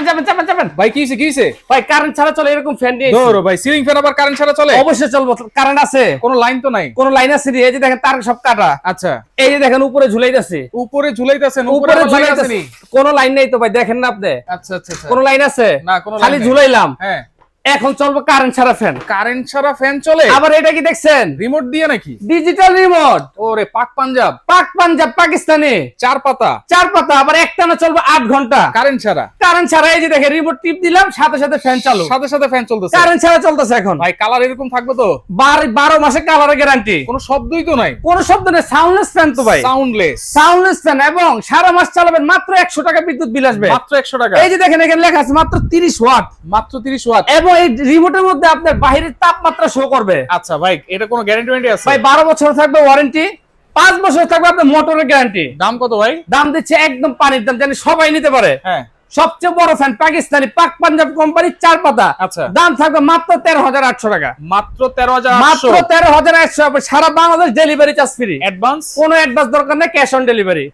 চাপেন। ভাই কি হইছে ভাই কারেন্ট ছাড়া চলে এরকম ফ্যান দিয়ে ধরো ভাই, সিলিং ফ্যান আবার কারেন্ট ছাড়া চলে? অবশ্যই চলবে, কারেন্ট আছে, কোনো লাইন তো নাই? কোন লাইন আছে? এই যে দেখেন তার সব কাটা। আচ্ছা, এই যে দেখেন উপরে ঝুলাইতেছে, উপরে ঝুলাইতেছেন? উপরে ঝুলাইতেছে, কোন লাইন নেই তো ভাই, দেখেন না আপনি? আচ্ছা আচ্ছা আচ্ছা, কোন লাইন আছে? না কোনো লাইন খালি নেই। ঝুলাইলাম। হ্যাঁ, এখন চলবে কারেন্ট ছাড়া ফ্যান। কারেন্ট ছাড়া ফ্যান চলে? আবার এটা কি দেখছেন? রিমোট দিয়ে নাকি? Digital remote. ওরে পাক পাঞ্জাব, পাক পাঞ্জাব পাকিস্তানি, 4 পাতা, 4 পাতা, আবার একটানা চলবে 8 ঘন্টা কারেন্ট ছাড়া। কারেন্ট ছাড়া। এই যে দেখেন রিমোট টিপ দিলাম, সাথে সাথে ফ্যান চালু, সাথে সাথে ফ্যান চলতেছে, কারেন্ট ছাড়া চলতেছে এখন। ভাই কালার এরকম থাকবে তো? 12 মাসে কালারের গ্যারান্টি, কোনো শব্দই তো নাই? কোন শব্দ নেই, সাউন্ডলেস ফ্যান তো ভাই, সাউন্ডলেস। সাউন্ডলেস ফ্যান, এবং সারা মাস চালাবেন, মাত্র 100 টাকা বিদ্যুৎ বিল আসবে। মাত্র 100 টাকা? এই যে দেখেন এখানে লেখা আছে মাত্র 30 ওয়াট, মাত্র 30 ওয়াট। এবং এই রিমোটের মধ্যে আপনার বাহিরের তাপমাত্রা শো করবে। আচ্ছা ভাই, এটা কোনো গ্যারান্টি আছে? ভাই 12 বছর থাকবে ওয়ারেন্টি, 5 বছর থাকবে আপনার মোটরের গ্যারান্টি। দাম কত ভাই? দাম দিচ্ছে একদম পানির দাম, জানি সবাই নিতে পারে। হ্যাঁ, সবচেয়ে বড় ফ্যান পাকিস্তানি পাক পাঞ্জাব কোম্পানি, 4 পাতা। আচ্ছা, দাম থাকবে মাত্র 13,800 টাকা। মাত্র 13,800? মাত্র 13,800। সারা Bangladesh delivery charge free, advance? কোনো অ্যাডভান্স দরকার নেই, ক্যাশ অন ডেলিভারি।